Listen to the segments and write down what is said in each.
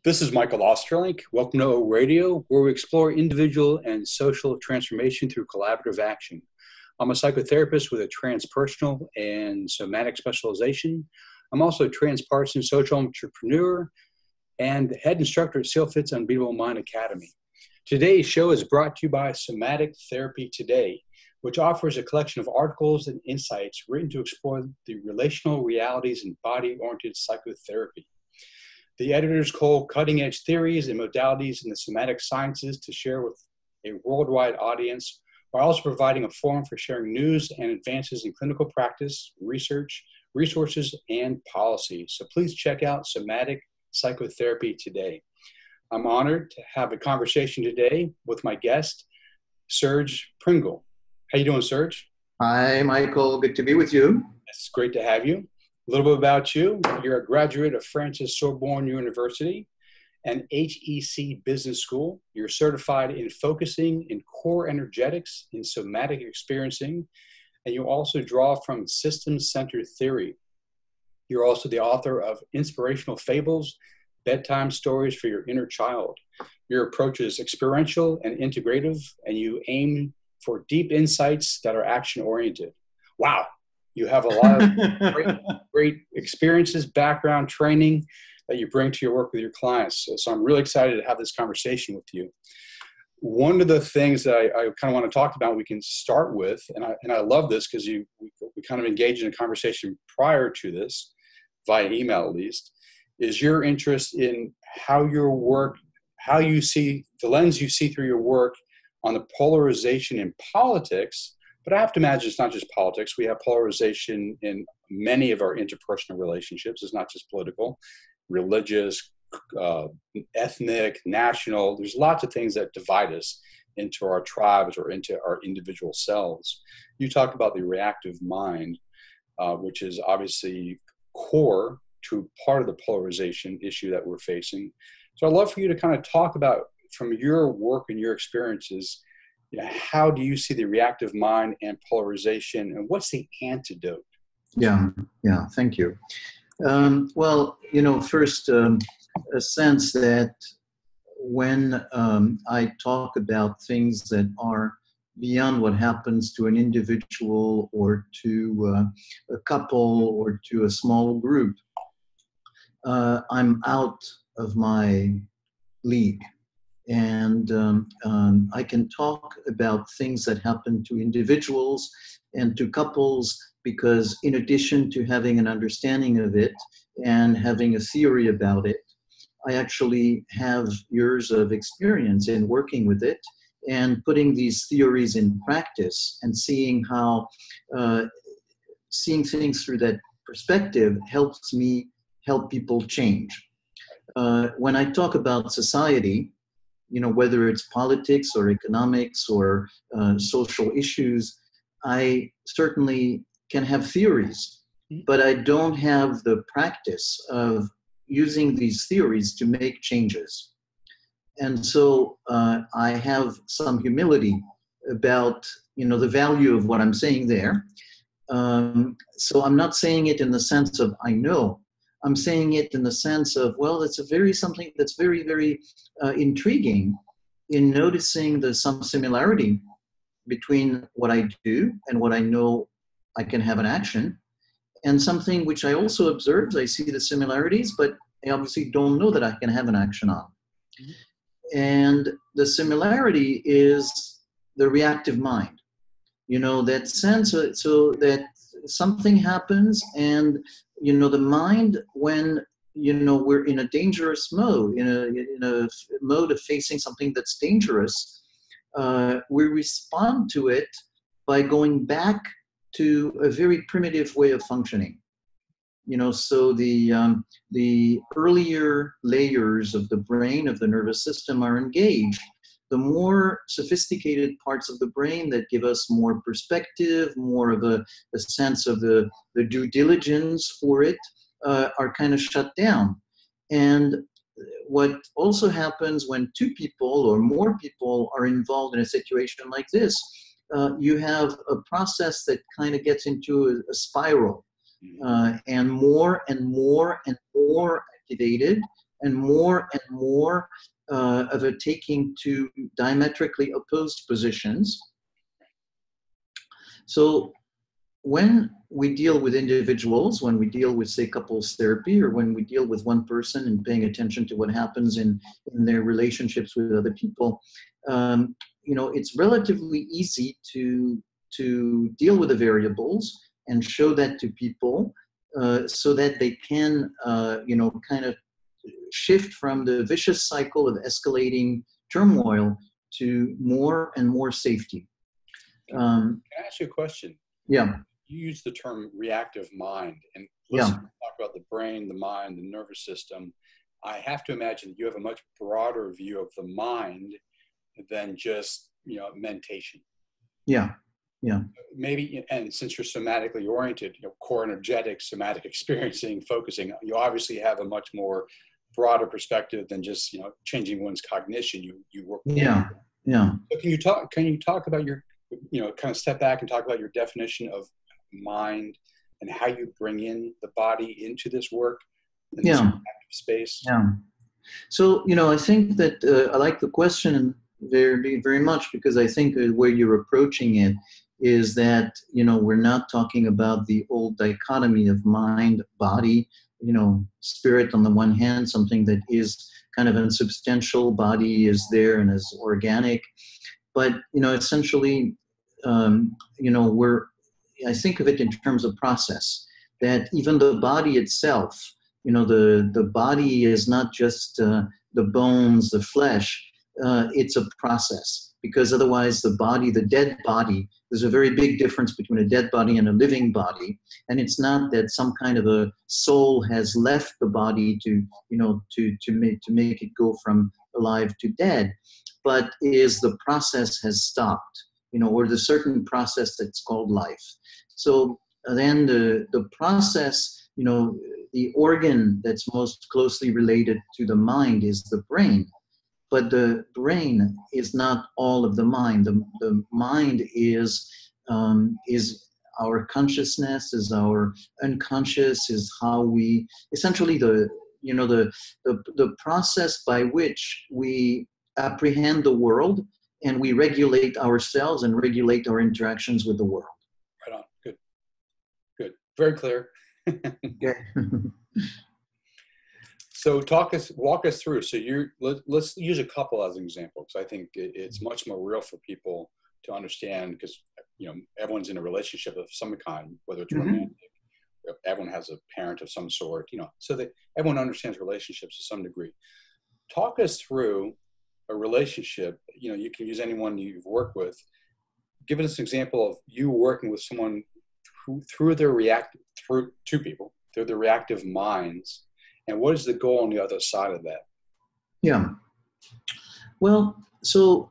This is Michael Osterlink. Welcome to O Radio, where we explore individual and social transformation through collaborative action. I'm a psychotherapist with a transpersonal and somatic specialization. I'm also a transpartisan social entrepreneur and head instructor at SailFit's Unbeatable Mind Academy. Today's show is brought to you by Somatic Therapy Today, which offers a collection of articles and insights written to explore the relational realities in body-oriented psychotherapy. The editors cull cutting-edge theories and modalities in the somatic sciences to share with a worldwide audience, while also providing a forum for sharing news and advances in clinical practice, research, resources, and policy. So please check out Somatic Psychotherapy Today. I'm honored to have a conversation today with my guest, Serge Prengel. How you doing, Serge? Hi, Michael. Good to be with you. It's great to have you. A little bit about you. You're a graduate of Francis Sorbonne University and HEC Business School. You're certified in focusing in core energetics, in somatic experiencing, and you also draw from system-centered theory. You're also the author of Inspirational Fables, Bedtime Stories for Your Inner Child. Your approach is experiential and integrative, and you aim for deep insights that are action-oriented. Wow. You have a lot of great experiences, background, training that you bring to your work with your clients. So I'm really excited to have this conversation with you. One of the things that I kind of want to talk about, we can start with, and I love this because we kind of engaged in a conversation prior to this, via email at least, is your interest in how your work, how you see, the lens you see through your work on the polarization in politics. But I have to imagine it's not just politics. We have polarization in many of our interpersonal relationships. It's not just political, religious, ethnic, national. There's lots of things that divide us into our tribes or into our individual selves. You talked about the reactive mind, which is obviously core to part of the polarization issue that we're facing. So I'd love for you to kind of talk about, from your work and your experiences, how do you see the reactive mind and polarization, and what's the antidote? Yeah, thank you. Well, first, a sense that when I talk about things that are beyond what happens to an individual or to a couple or to a small group, I'm out of my league. And I can talk about things that happen to individuals and to couples because in addition to having an understanding of it and having a theory about it, I actually have years of experience in working with it and putting these theories in practice and seeing how seeing things through that perspective helps me help people change. When I talk about society, whether it's politics or economics or social issues, I certainly can have theories, but I don't have the practice of using these theories to make changes. And so I have some humility about, the value of what I'm saying there. So I'm not saying it in the sense of I know. I'm saying it in the sense of, well, it's something that's very, very intriguing in noticing some similarity between what I do and what I know I can have an action, and something which I also observe. I see the similarities, but I obviously don't know that I can have an action on. And the similarity is the reactive mind. That sense, so that something happens and the mind, when we're in a dangerous mode, in a mode of facing something that's dangerous, we respond to it by going back to a very primitive way of functioning. So the earlier layers of the brain, of the nervous system, are engaged. The more sophisticated parts of the brain that give us more perspective, more of a sense of the due diligence for it, are kind of shut down. And what also happens when two people or more people are involved in a situation like this, you have a process that kind of gets into a spiral, and more activated and more of a taking to diametrically opposed positions. So when we deal with individuals, when we deal with, say, couples therapy, or when we deal with one person and paying attention to what happens in their relationships with other people, it's relatively easy to deal with the variables and show that to people so that they can, kind of shift from the vicious cycle of escalating turmoil to more and more safety. Can I ask you a question? Yeah. You use the term reactive mind, and Yeah. talk about the brain, the mind, the nervous system. I have to imagine you have a much broader view of the mind than just, mentation. Yeah. Yeah. Maybe, and since you're somatically oriented, core energetics, somatic experiencing, focusing, you obviously have a much more broader perspective than just, changing one's cognition. You work. Yeah. Yeah. So can you talk about your, kind of step back and talk about your definition of mind and how you bring in the body into this work in this active space? Yeah. So, I think that I like the question very, very much, because I think where you're approaching it is that, we're not talking about the old dichotomy of mind, body, spirit on the one hand, something that is kind of unsubstantial, body is there and is organic. But, essentially, I think of it in terms of process, that even the body itself, the body is not just the bones, the flesh, it's a process, because otherwise the dead body, there's a very big difference between a dead body and a living body. And it's not that some kind of a soul has left the body to make it go from alive to dead, but is the process has stopped, or the certain process that's called life. So then the process, the organ that's most closely related to the mind is the brain. But the brain is not all of the mind. The mind is our consciousness, is our unconscious, is how we essentially the process by which we apprehend the world, and we regulate ourselves and regulate our interactions with the world. Right on. Good. Very clear. Okay. So walk us through. So let's use a couple as an example, because I think it's much more real for people to understand, because everyone's in a relationship of some kind, whether it's romantic, everyone has a parent of some sort, so that everyone understands relationships to some degree. Talk us through a relationship. You can use anyone you've worked with. Give us an example of you working with someone through their two people through their reactive minds. And what is the goal on the other side of that? Yeah. Well, so,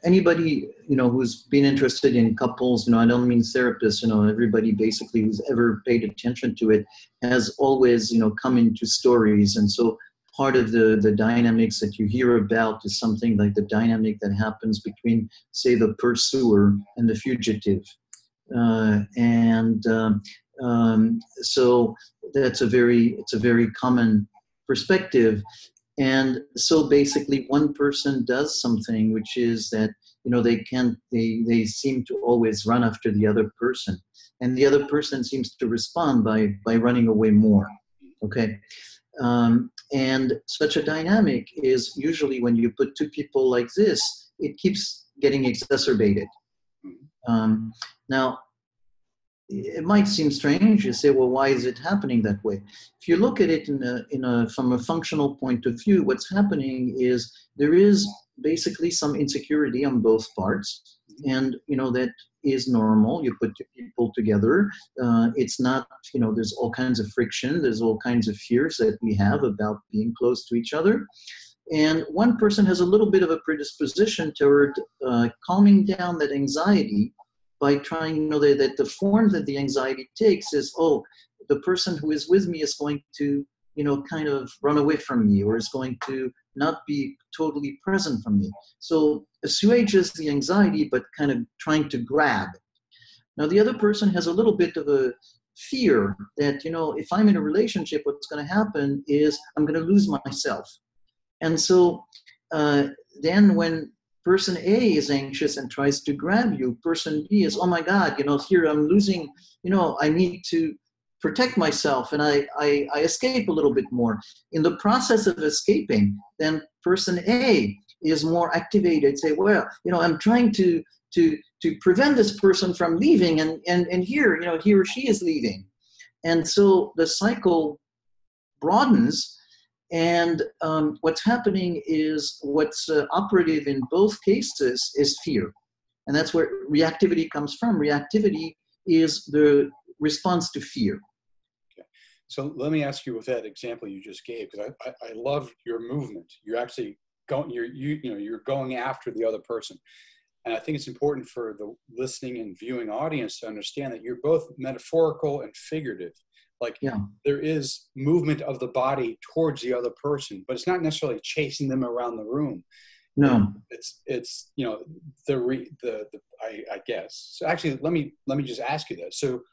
anybody, who's been interested in couples, I don't mean therapists, everybody basically who's ever paid attention to it has always, come into stories. And so part of the dynamics that you hear about is something like the dynamic that happens between, say, the pursuer and the fugitive. So it's a very common perspective. And so basically one person does something, which is that, they seem to always run after the other person, and the other person seems to respond by running away more. Okay. And such a dynamic is usually, when you put two people like this, it keeps getting exacerbated. Now, it might seem strange. You say, well, why is it happening that way? If you look at it from a functional point of view, what's happening is there is basically some insecurity on both parts. And, that is normal. You put two people together. It's not, there's all kinds of friction. There's all kinds of fears that we have about being close to each other. And one person has a little bit of a predisposition toward calming down that anxiety by trying, that the form that the anxiety takes is, the person who is with me is going to, kind of run away from me, or is going to not be totally present from me. So assuages the anxiety, but kind of trying to grab. Now, the other person has a little bit of a fear that, you know, if I'm in a relationship, what's going to happen is I'm going to lose myself. And so then when person A is anxious and tries to grab you, person B is, oh my God, you know, here I'm losing, you know, I need to protect myself, and I escape a little bit more. In the process of escaping, then person A is more activated, say, well, you know, I'm trying to prevent this person from leaving, and here, you know, he or she is leaving. And so the cycle broadens. And what's happening is what's operative in both cases is fear. And that's where reactivity comes from. Reactivity is the response to fear. Okay. So let me ask you with that example you just gave, because I love your movement. You're actually going, you're going after the other person. And I think it's important for the listening and viewing audience to understand that you're both metaphorical and figurative. Like, yeah, there is movement of the body towards the other person, but it's not necessarily chasing them around the room. No, it's you know, I guess. So actually, let me just ask you this. So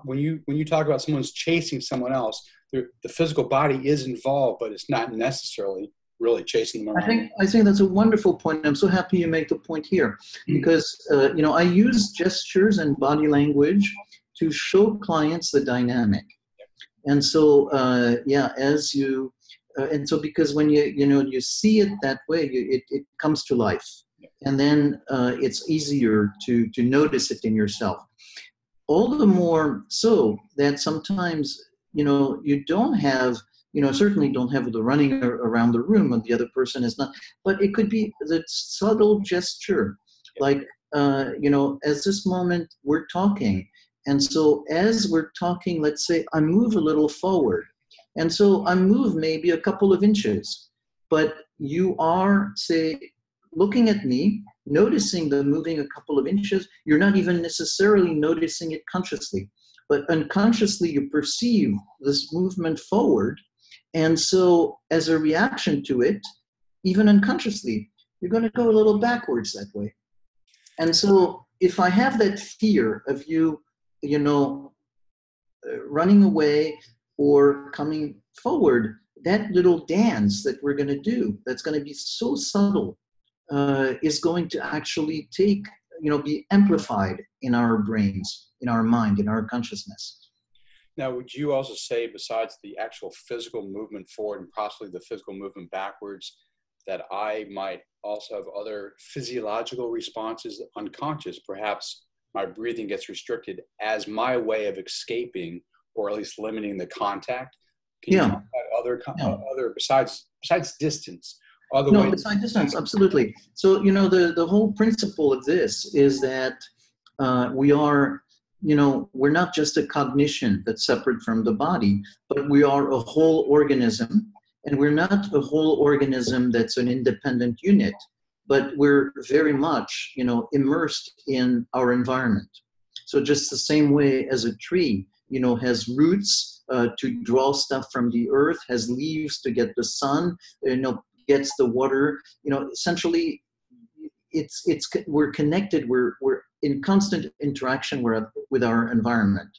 when you talk about someone's chasing someone else, the physical body is involved, but it's not necessarily really chasing them around. I think that's a wonderful point. I'm so happy you make the point here, because you know, I use gestures and body language to show clients the dynamic. And so, yeah, as you, and so because when you see it that way, it comes to life, and then it's easier to notice it in yourself. All the more so that sometimes, you know, you don't have, you know, certainly don't have the running around the room and the other person is not, but it could be the subtle gesture, like, you know, as this moment we're talking. And so as we're talking, let's say I move a little forward. And so I move maybe a couple of inches, but you are, say, looking at me, noticing the moving a couple of inches. You're not even necessarily noticing it consciously, but unconsciously you perceive this movement forward. And so as a reaction to it, even unconsciously, you're going to go a little backwards that way. And so if I have that fear of you, you know, running away or coming forward, that little dance that we're going to do, that's going to be so subtle, is going to actually take, you know, be amplified in our brains, in our mind, in our consciousness. Now, would you also say, besides the actual physical movement forward and possibly the physical movement backwards, that I might also have other physiological responses, unconscious? Perhaps my breathing gets restricted as my way of escaping, or at least limiting the contact. Can you talk about other besides distance? Other ways? Besides distance, absolutely. So, you know, the whole principle of this is that we are, you know, we're not just a cognition that's separate from the body, but we are a whole organism. And we're not a whole organism that's an independent unit, but we're very much, you know, immersed in our environment. So just the same way as a tree, you know, has roots to draw stuff from the earth, has leaves to get the sun, you know, gets the water, you know, essentially we're connected, we're in constant interaction with our environment.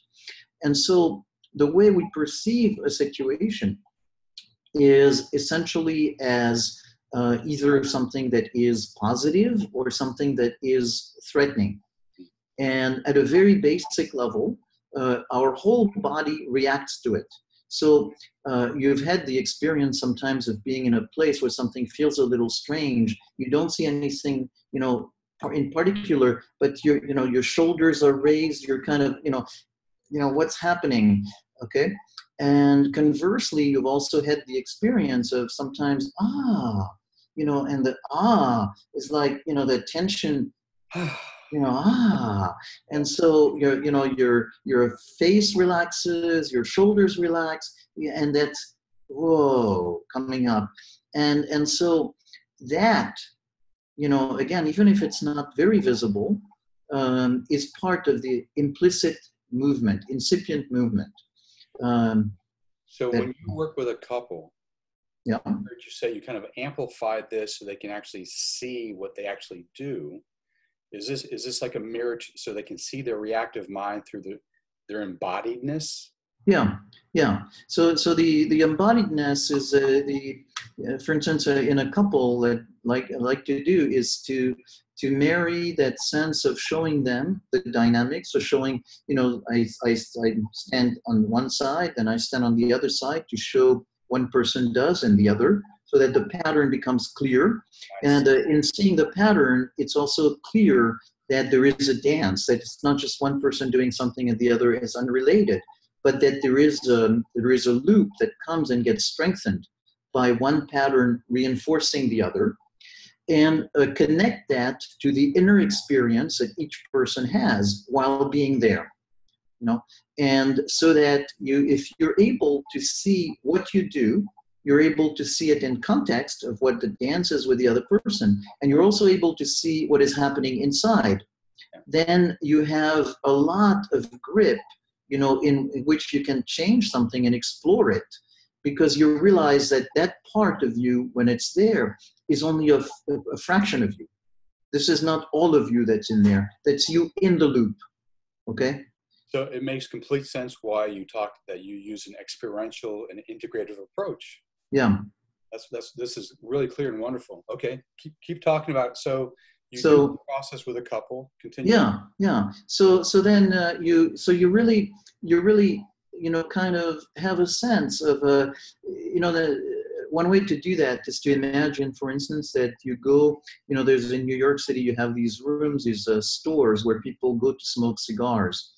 And so the way we perceive a situation is essentially as either something that is positive or something that is threatening. And at a very basic level, our whole body reacts to it. So you've had the experience sometimes of being in a place where something feels a little strange. You don't see anything, you know, in particular, but your shoulders are raised. You're kind of, you know, what's happening, okay? And conversely, you've also had the experience of sometimes, you know, and the is like, you know, the tension, you know, and so your face relaxes, your shoulders relax, and that's coming up, and so that, you know, again, even if it's not very visible, is part of the implicit movement, incipient movement. So when you work with a couple, yeah, I heard you say you kind of amplified this so they can actually see what they actually do. Is this like a mirror so they can see their reactive mind through their embodiedness. Yeah, yeah. So the embodiedness is for instance, in a couple that like to do is to marry that sense of showing them the dynamics. So showing, I stand on one side, then I stand on the other side to show one person does and the other, so that the pattern becomes clear. And in seeing the pattern, it's also clear that there is a dance, that it's not just one person doing something and the other is unrelated, but that there is a loop that comes and gets strengthened by one pattern reinforcing the other, and connect that to the inner experience that each person has while being there. And so that if you're able to see what you do, you're able to see it in context of what the dance is with the other person, and you're also able to see what is happening inside. Then you have a lot of grip, in which you can change something and explore it, because you realize that that part of you, when it's there, is only a fraction of you. This is not all of you that's in there. That's you in the loop. Okay? So it makes complete sense why you talked that you use an experiential and integrative approach. Yeah. This is really clear and wonderful. Okay, keep talking about it. So you do the process with a couple. Continue. Yeah. So then you really kind of have a sense of one way to do that is to imagine, for instance, that you go, there's in New York City, you have these rooms, these stores where people go to smoke cigars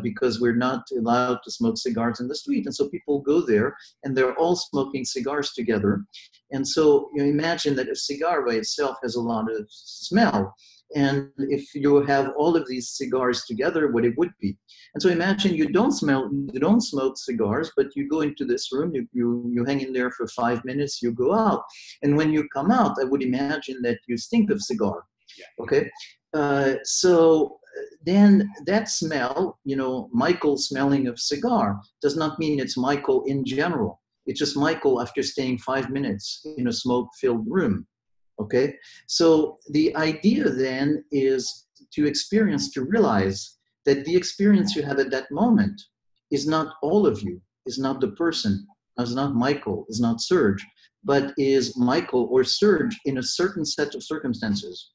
because we're not allowed to smoke cigars in the street. And so people go there and they're all smoking cigars together. And so you imagine that a cigar by itself has a lot of smell. And if you have all of these cigars together, what it would be. And so imagine you don't smoke cigars, but you go into this room, you hang in there for 5 minutes, you go out. And when you come out, I would imagine that you stink of cigar. Okay? So then that smell, Michael smelling of cigar, does not mean it's Michael in general. It's just Michael after staying 5 minutes in a smoke-filled room. Okay, so the idea then is to realize that the experience you have at that moment is not all of you, is not the person, is not Michael, is not Serge, but is Michael or Serge in a certain set of circumstances.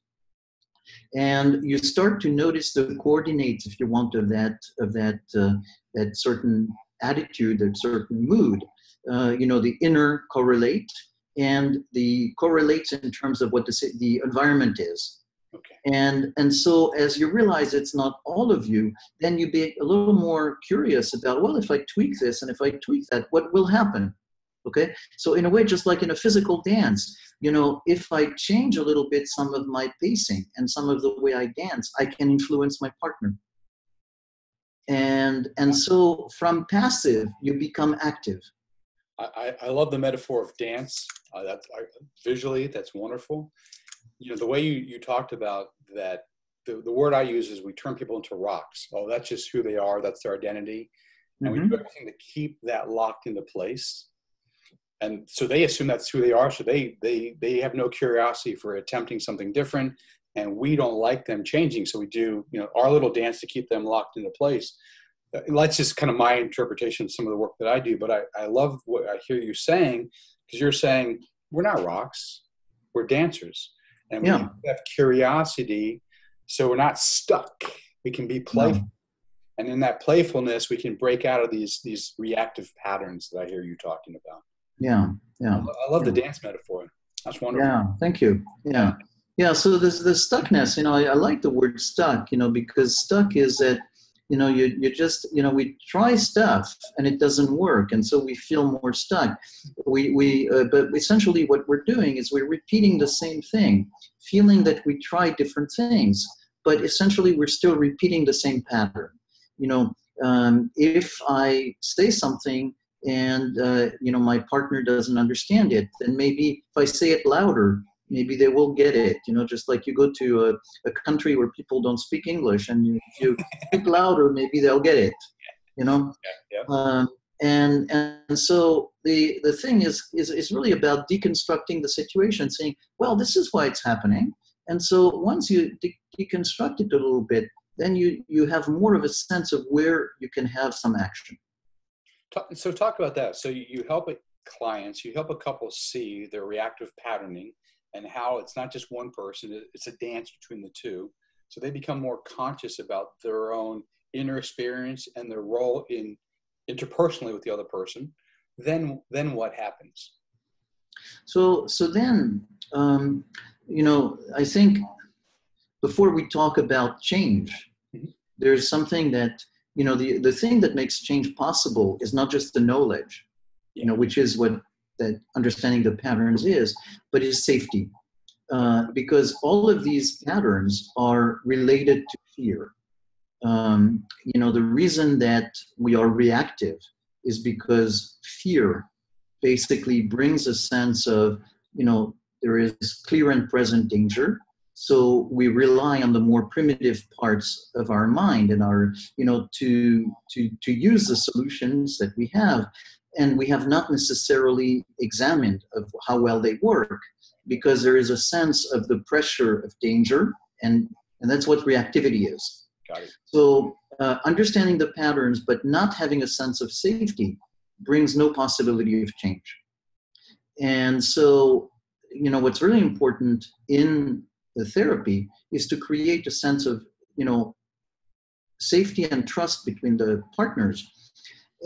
And you start to notice the coordinates, if you want, of that certain attitude, that certain mood. The inner correlate, and the correlates in terms of what the environment is. Okay. And so as you realize it's not all of you, then you be a little more curious about, well, if I tweak this and if I tweak that, what will happen? Okay. So in a way, just like in a physical dance, if I change a little bit some of my pacing and some of the way I dance, I can influence my partner. And so from passive, you become active. I love the metaphor of dance. Visually, that's wonderful. The way you talked about that, the word I use is we turn people into rocks. Oh, that's just who they are. That's their identity. And we do everything to keep that locked into place. And so they assume that's who they are. So they have no curiosity for attempting something different. And we don't like them changing. So we do, our little dance to keep them locked into place. That's just kind of my interpretation of some of the work that I do. But I love what I hear you saying, because you're saying we're not rocks, we're dancers. And we have curiosity, so we're not stuck. We can be playful. No. And in that playfulness, we can break out of these reactive patterns that I hear you talking about. Yeah. I love the dance metaphor. That's wonderful. Yeah, thank you. Yeah, so there's the stuckness, I like the word stuck, because stuck is that, you just, we try stuff and it doesn't work. And so we feel more stuck. But essentially what we're doing is we're repeating the same thing, feeling that we try different things, but essentially we're still repeating the same pattern. If I say something and, my partner doesn't understand it, then maybe if I say it louder, maybe they will get it, just like you go to a country where people don't speak English, and if you speak louder, maybe they'll get it, And so the thing is really about deconstructing the situation, saying, well, this is why it's happening. And so once you deconstruct it a little bit, then you have more of a sense of where you can have some action. So talk about that. So you help clients, you help a couple see their reactive patterning and how it's not just one person, it's a dance between the two. So they become more conscious about their own inner experience and their role in interpersonally with the other person. Then what happens? So then, I think before we talk about change, there's something that, the thing that makes change possible is not just the knowledge, which is what that understanding the patterns is, but is safety. Because all of these patterns are related to fear. The reason that we are reactive is because fear basically brings a sense of, there is clear and present danger. So we rely on the more primitive parts of our mind and our, to use the solutions that we have. And we have not necessarily examined of how well they work, because there is a sense of the pressure of danger, and that's what reactivity is. Got it. So understanding the patterns but not having a sense of safety brings no possibility of change. And so, what's really important in the therapy is to create a sense of, safety and trust between the partners.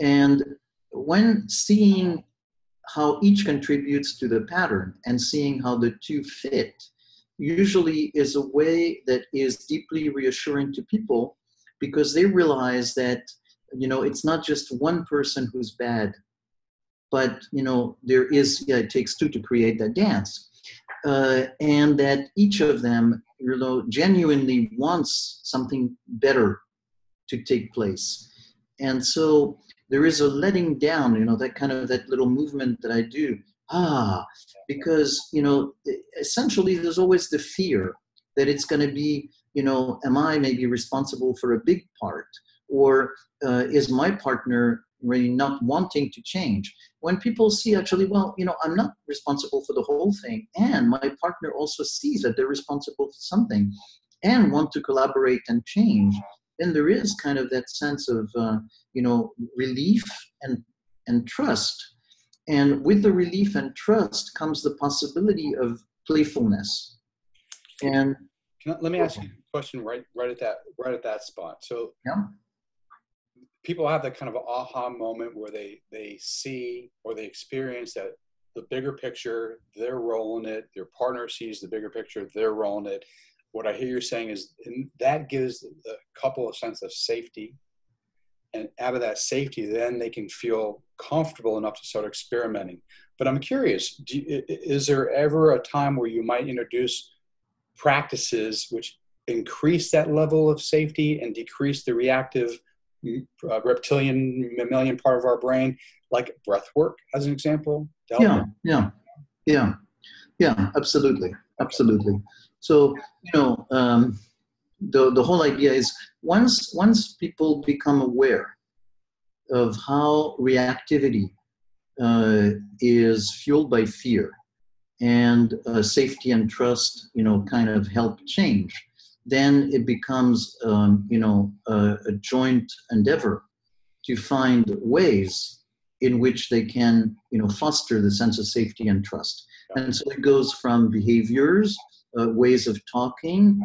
And when seeing how each contributes to the pattern and seeing how the two fit usually is a way that is deeply reassuring to people, because they realize that, it's not just one person who's bad, but, there is, it takes two to create that dance. And that each of them, genuinely wants something better to take place. And so there is a letting down, that little movement that I do. Because, essentially there's always the fear that it's going to be, am I maybe responsible for a big part? Or is my partner really not wanting to change? When people see actually, well, I'm not responsible for the whole thing, and my partner also sees that they're responsible for something and want to collaborate and change, then there is kind of that sense of, relief and trust. And with the relief and trust comes the possibility of playfulness. And let me ask you a question right at that spot. So yeah. People have that kind of aha moment where they see or they experience that the bigger picture, their role in it, their partner sees the bigger picture, their role in it. What I hear you saying is that gives the couple a sense of safety. And out of that safety, then they can feel comfortable enough to start experimenting. But I'm curious, is there ever a time where you might introduce practices which increase that level of safety and decrease the reactive reptilian mammalian part of our brain, like breath work as an example? Yeah, absolutely. So, the whole idea is once people become aware of how reactivity is fueled by fear, and safety and trust, kind of help change, then it becomes, a joint endeavor to find ways in which they can, foster the sense of safety and trust. And so it goes from behaviors, ways of talking,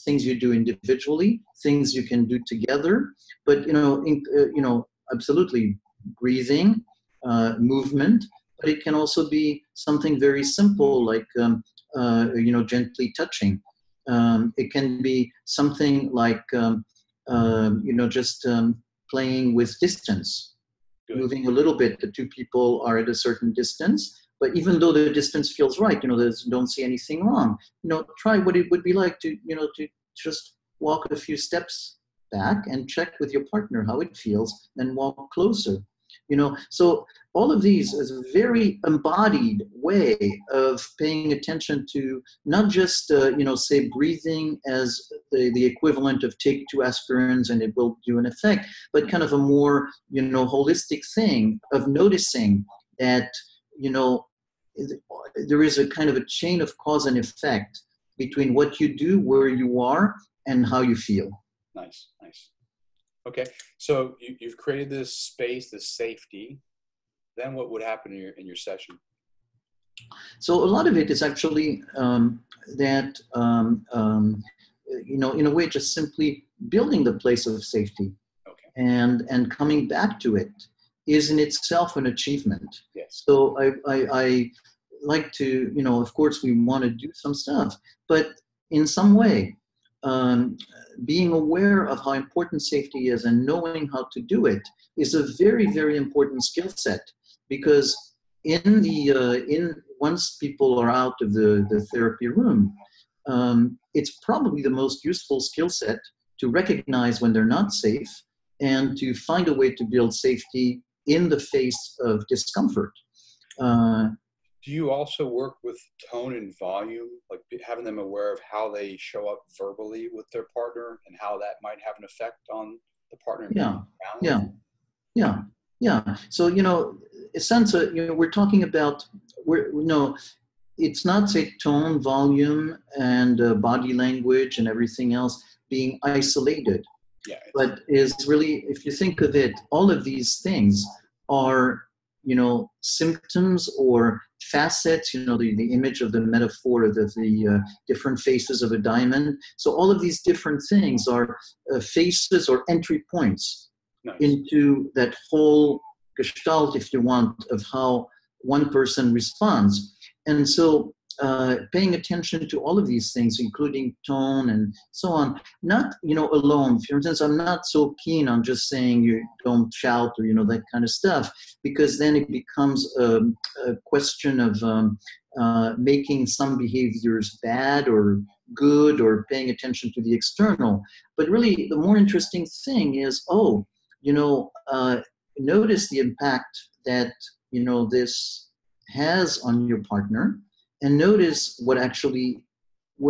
things you do individually, things you can do together, but, absolutely breathing, movement, but it can also be something very simple like, gently touching. It can be something like, just playing with distance. Good. Moving a little bit, the two people are at a certain distance, but even though the distance feels right, don't see anything wrong. Try what it would be like to just walk a few steps back and check with your partner how it feels, then walk closer. So all of these is a very embodied way of paying attention to not just, say breathing as the equivalent of take 2 aspirins and it will do an effect, but kind of a more, holistic thing of noticing that, there is a kind of a chain of cause and effect between what you do, where you are, and how you feel. Nice, nice. Okay, so you've created this space, this safety. Then what would happen in your session? So a lot of it is actually that, in a way, just simply building the place of safety. Okay. And coming back to it is in itself an achievement. Yes. So I like to, of course, we want to do some stuff, but in some way, being aware of how important safety is and knowing how to do it is a very, very important skill set, because once people are out of the therapy room, it's probably the most useful skill set to recognize when they're not safe and to find a way to build safety in the face of discomfort. Do you also work with tone and volume, like having them aware of how they show up verbally with their partner and how that might have an effect on the partner? Yeah. So, a sense of, we're talking about, it's not, say, tone, volume, and body language and everything else being isolated. Yeah. But is really, if you think of it, all of these things are, symptoms or facets, the image of the metaphor of the different faces of a diamond. So all of these different things are faces or entry points. Nice. Into that whole gestalt, if you want, of how one person responds. And so paying attention to all of these things, including tone and so on, not, alone. For instance, I'm not so keen on just saying you don't shout or, that kind of stuff, because then it becomes a question of making some behaviors bad or good or paying attention to the external. But really, the more interesting thing is, notice the impact that, this has on your partner, and notice where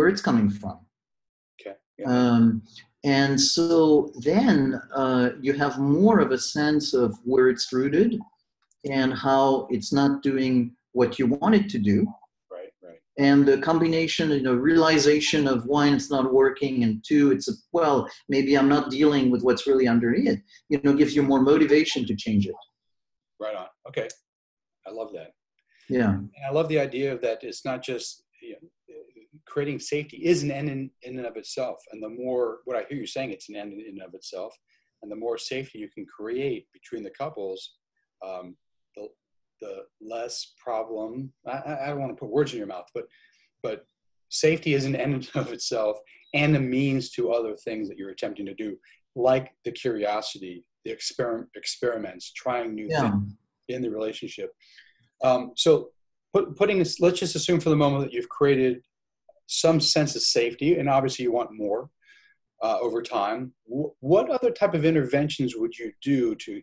it's coming from. Okay. Yeah. And so then you have more of a sense of where it's rooted and how it's not doing what you want it to do. Right. And the combination, realization of one, it's not working, and two, maybe I'm not dealing with what's really underneath it, gives you more motivation to change it. Right on. Okay. I love that. Yeah. And I love the idea of that it's not just, creating safety is an end in and of itself. And the more, what I hear you saying, it's an end in and of itself. And the more safety you can create between the couples, the less problem. I don't want to put words in your mouth, but safety is an end in and of itself and a means to other things that you're attempting to do, like the curiosity, the experiments, trying new things in the relationship. So let's just assume for the moment that you've created some sense of safety, and obviously you want more over time. What other type of interventions would you do to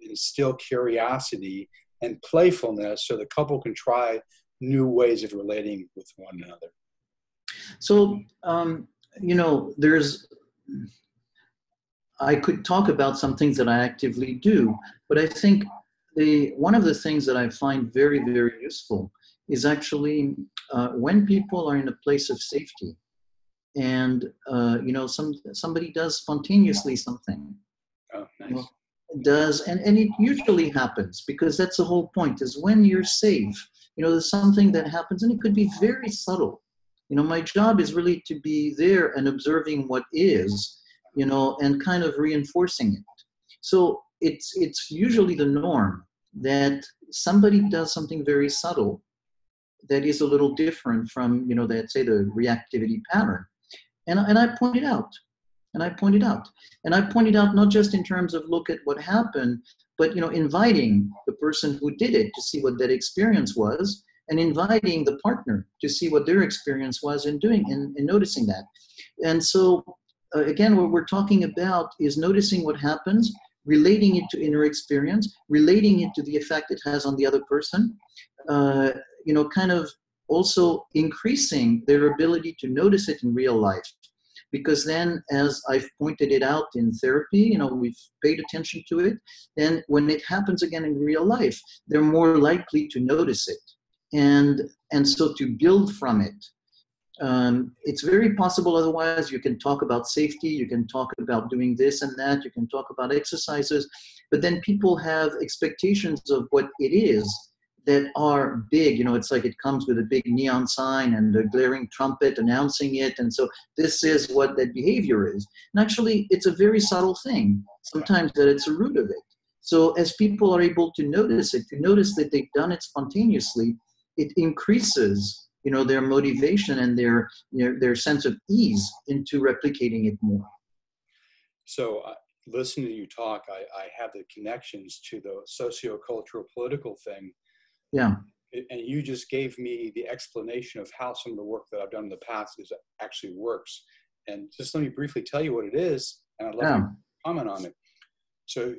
instill curiosity and playfulness so the couple can try new ways of relating with one another? So, I could talk about some things that I actively do, but I think one of the things that I find very, very useful is actually when people are in a place of safety and, somebody does spontaneously something. Oh, nice. And it usually happens, because that's the whole point, is when you're safe, there's something that happens, and it could be very subtle. My job is really to be there and observing what is, and kind of reinforcing it. So it's usually the norm that somebody does something very subtle that is a little different from, say, the reactivity pattern. And I point it out. And I pointed out not just in terms of look at what happened, but, inviting the person who did it to see what that experience was, and inviting the partner to see what their experience was in doing and noticing that. And so, again, what we're talking about is noticing what happens, relating it to inner experience, relating it to the effect it has on the other person, kind of also increasing their ability to notice it in real life. Because then, as I've pointed it out in therapy, we've paid attention to it. Then when it happens again in real life, they're more likely to notice it. And so to build from it It's very possible otherwise. You can talk about safety, you can talk about doing this and that, you can talk about exercises, but then people have expectations of what it is that are big. You know, it's like it comes with a big neon sign and a glaring trumpet announcing it, and so this is what that behavior is. And actually, it's a very subtle thing, sometimes that it's a root of it. So as people are able to notice it, to notice that they've done it spontaneously, it increases, you know, their motivation and their sense of ease into replicating it more. So listening to you talk, I have the connections to the sociocultural political thing. Yeah. And you just gave me the explanation of how some of the work that I've done in the past actually works. And just let me briefly tell you what it is, and I'd love you to comment on it. So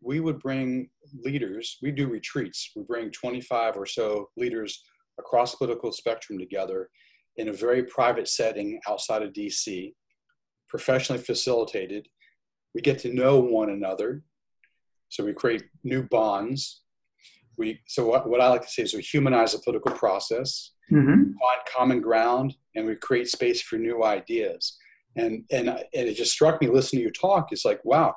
we would bring leaders, we do retreats. We bring 25 or so leaders across the political spectrum together in a very private setting outside of DC, professionally facilitated. We get to know one another. So we create new bonds. So what I like to say is we humanize the political process, find common ground, and we create space for new ideas. And it just struck me listening to you talk. It's like, wow,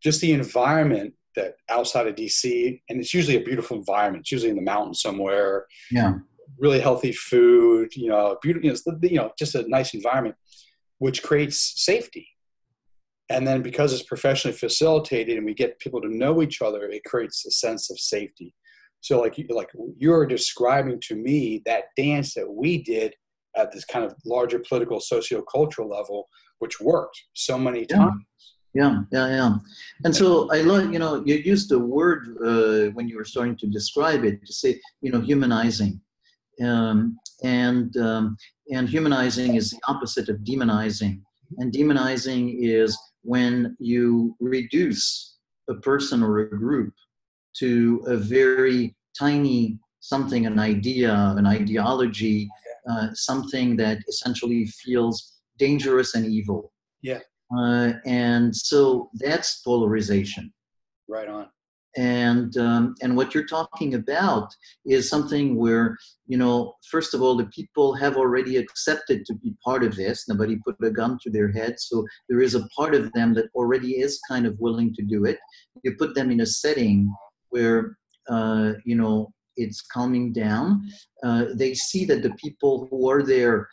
just the environment that outside of DC, and it's usually a beautiful environment. It's usually in the mountains somewhere. Yeah. Really healthy food, beautiful, just a nice environment, which creates safety. And then because it's professionally facilitated and we get people to know each other, it creates a sense of safety. So like you're describing to me that dance that we did at this kind of larger political sociocultural level, which worked so many times. Yeah. And so I love, you used the word when you were starting to describe it to say, humanizing. And humanizing is the opposite of demonizing. And demonizing is when you reduce a person or a group to a very tiny something, an idea, an ideology, something that essentially feels dangerous and evil. Yeah. And so that's polarization. Right on. And what you're talking about is something where, first of all, the people have already accepted to be part of this. Nobody put a gun to their head. So there is a part of them that already is kind of willing to do it. You put them in a setting where, it's calming down. They see that the people who are there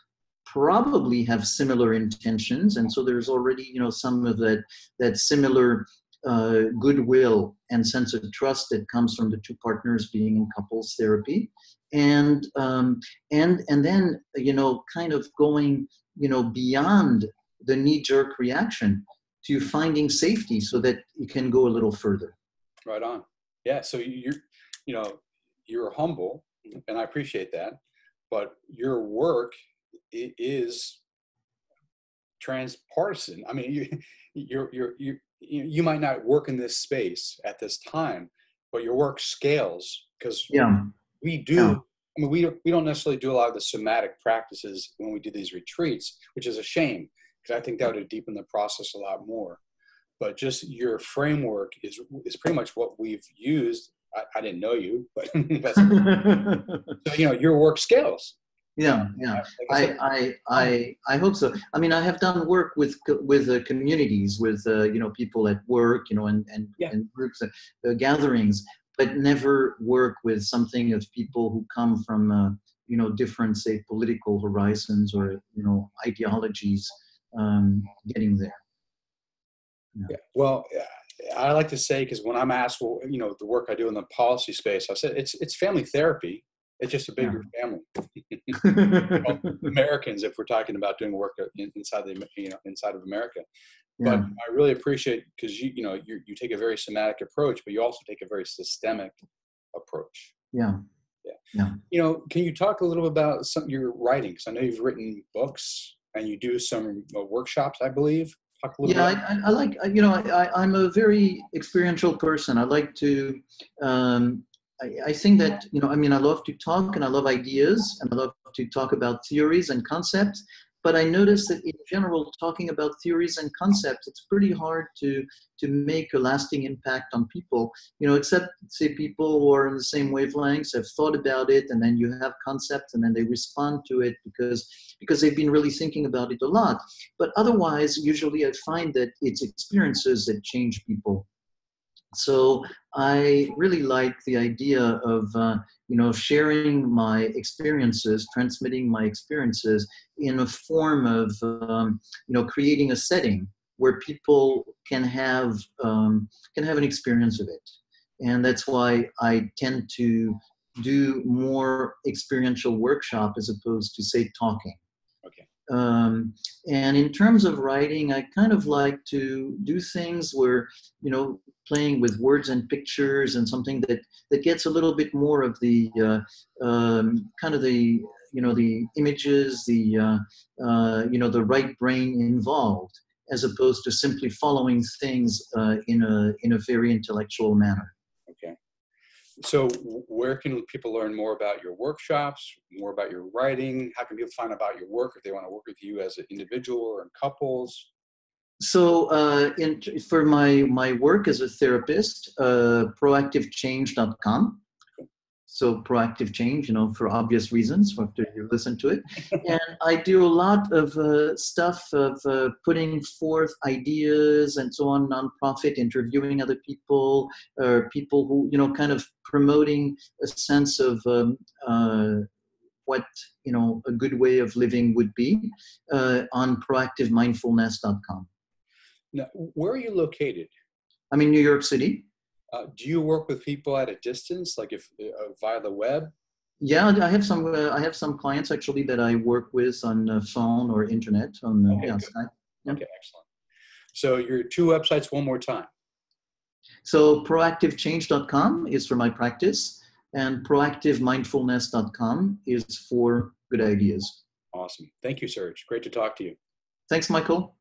probably have similar intentions. And so there's already, some of that similar goodwill and sense of trust that comes from the two partners being in couples therapy, and then kind of going beyond the knee-jerk reaction to finding safety so that you can go a little further. Right on. Yeah. So you're humble, and I appreciate that, but your work is transpartisan. I mean, you might not work in this space at this time, but your work scales because we do. Yeah. I mean, we don't necessarily do a lot of the somatic practices when we do these retreats, which is a shame because I think that would deepen the process a lot more. But just your framework is pretty much what we've used. I didn't know you, but so your work scales. Yeah. I hope so. I mean, I have done work with communities, with people at work, and groups, gatherings, but never work with something of people who come from different, say, political horizons or ideologies, getting there. Yeah. Well, I like to say, because when I'm asked, well, the work I do in the policy space, I said it's family therapy. It's just a bigger family. Well, Americans, if we're talking about doing work inside of America. But I really appreciate because you take a very somatic approach, but you also take a very systemic approach. Yeah. Can you talk a little bit about your writing? Because I know you've written books and you do some workshops, I believe. Talk a little bit. I like I'm a very experiential person. I like to. I think that, I love to talk and I love ideas and I love to talk about theories and concepts, But I noticed that in general, talking about theories and concepts, it's pretty hard to make a lasting impact on people, except say people who are in the same wavelengths, have thought about it, and then you have concepts, and then they respond to it because they've been really thinking about it a lot. But otherwise, usually I find that it's experiences that change people. So I really like the idea of sharing my experiences, transmitting my experiences in a form of creating a setting where people can have an experience of it, and that's why I tend to do more experiential workshop as opposed to say talking. Okay. And in terms of writing, I kind of like to do things where, playing with words and pictures and something that gets a little bit more of the kind of the, the images, the right brain involved, as opposed to simply following things in a very intellectual manner. Okay. So where can people learn more about your workshops, more about your writing? How can people find out about your work if they want to work with you as an individual or in couples? So for my work as a therapist, proactivechange.com. So proactive change, for obvious reasons, after you listen to it. And I do a lot of stuff of putting forth ideas and so on, nonprofit, interviewing other people, or people who, kind of promoting a sense of what, a good way of living would be on proactivemindfulness.com. Now, where are you located? I'm in New York City. Do you work with people at a distance, like if via the web? Yeah, I have some clients actually that I work with on phone or internet on Skype. Yeah. Okay, excellent. So your two websites one more time. So proactivechange.com is for my practice, and proactivemindfulness.com is for good ideas. Awesome. Thank you, Serge. Great to talk to you. Thanks, Michael.